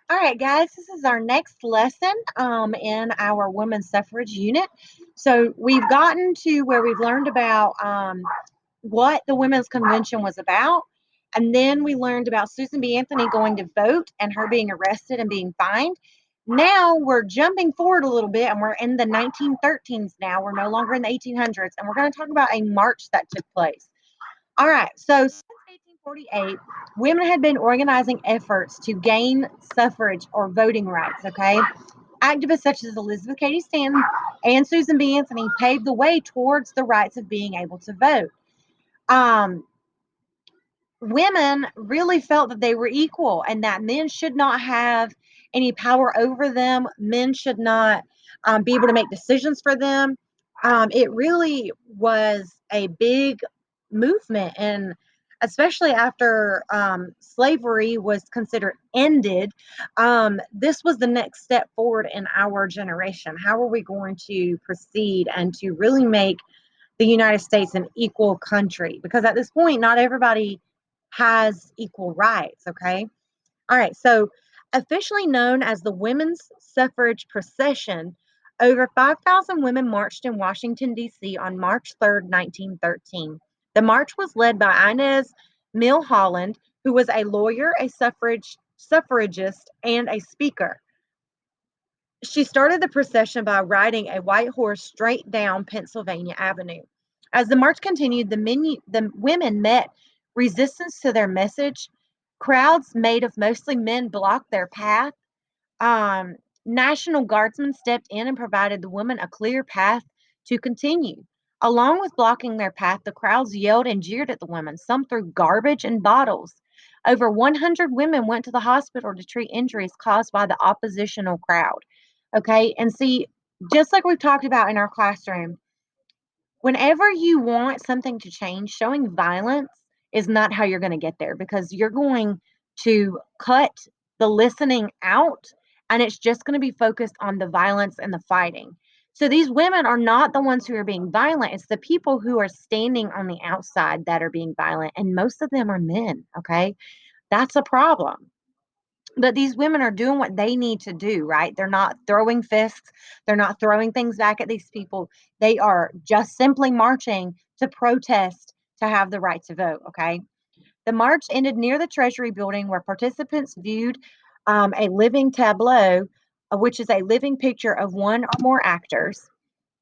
All right, guys, this is our next lesson in our women's suffrage unit. So we've gotten to where we've learned about what the Women's Convention was about. And then we learned about Susan B. Anthony going to vote and her being arrested and being fined. Now we're jumping forward a little bit and we're in the 1913s now. We're no longer in the 1800s. And we're going to talk about a march that took place. All right. So since 1848, women had been organizing efforts to gain suffrage or voting rights. Okay. Activists such as Elizabeth Cady Stanton and Susan B. Anthony paved the way towards the rights of being able to vote. Um, Women really felt that they were equal and that men should not have any power over them. Men should not be able to make decisions for them. It really was a big movement, and especially after slavery was considered ended, this was the next step forward in our generation. How are we going to proceed and to really make the United States an equal country? Because at this point, not everybody has equal rights, okay? All right, so officially known as the Women's Suffrage Procession, over 5,000 women marched in Washington, D.C. on March 3rd, 1913. The march was led by Inez Milholland, who was a lawyer, a suffragist, and a speaker. She started the procession by riding a white horse straight down Pennsylvania Avenue. As the march continued, the women met resistance to their message. Crowds made of mostly men blocked their path. Um, National Guardsmen stepped in and provided the women a clear path to continue. Along with blocking their path, the crowds yelled and jeered at the women. Some threw garbage and bottles. Over 100 women went to the hospital to treat injuries caused by the oppositional crowd. Okay, and see, just like we've talked about in our classroom, whenever you want something to change, showing violence is not how you're going to get there, because you're going to cut the listening out and it's just going to be focused on the violence and the fighting. So these women are not the ones who are being violent. It's the people who are standing on the outside that are being violent. And most of them are men. Okay. That's a problem. But these women are doing what they need to do, right? They're not throwing fists, they're not throwing things back at these people. They are just simply marching to protest to have the right to vote, okay? The march ended near the Treasury building where participants viewed a living tableau, which is a living picture of one or more actors,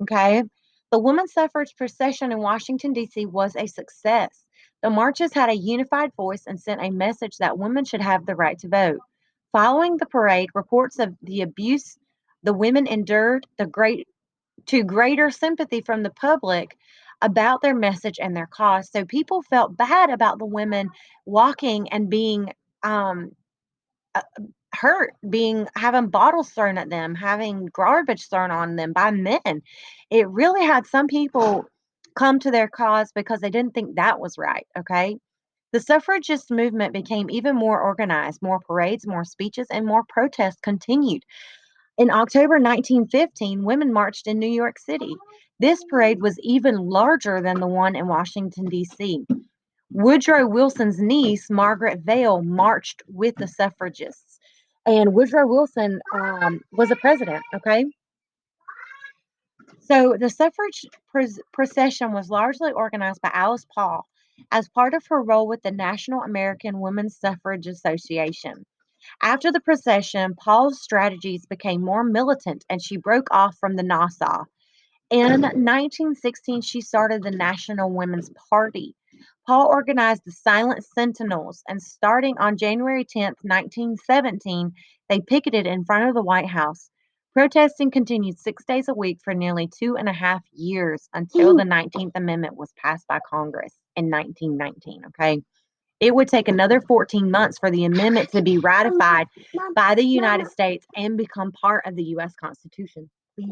okay? The women's suffrage procession in Washington, D.C. was a success. The marches had a unified voice and sent a message that women should have the right to vote. Following the parade, reports of the abuse the women endured to greater sympathy from the public about their message and their cause. So people felt bad about the women walking and being um, uh, hurt, being having bottles thrown at them, having garbage thrown on them by men. It really had some people come to their cause because they didn't think that was right. Okay. The suffragist movement became even more organized. More parades, more speeches, and more protests continued. In October 1915, women marched in New York City. This parade was even larger than the one in Washington, D.C. Woodrow Wilson's niece, Margaret Vale, marched with the suffragists. And Woodrow Wilson was a president, okay? So the suffrage procession was largely organized by Alice Paul as part of her role with the National American Women's Suffrage Association. After the procession, Paul's strategies became more militant and she broke off from the Nassau. In 1916, she started the National Women's Party. Paul organized the Silent Sentinels, and starting on January 10th, 1917, they picketed in front of the White House. Protesting continued 6 days a week for nearly 2.5 years until the 19th Amendment was passed by Congress in 1919. Okay. It would take another 14 months for the amendment to be ratified by the United States and become part of the U.S. Constitution. Please,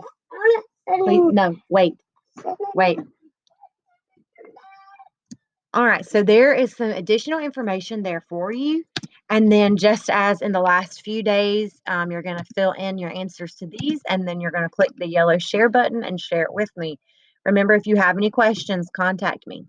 please, no, wait, wait. All right, so there is some additional information there for you. And then, just as in the last few days, you're going to fill in your answers to these, and then you're going to click the yellow share button and share it with me. Remember, if you have any questions, contact me.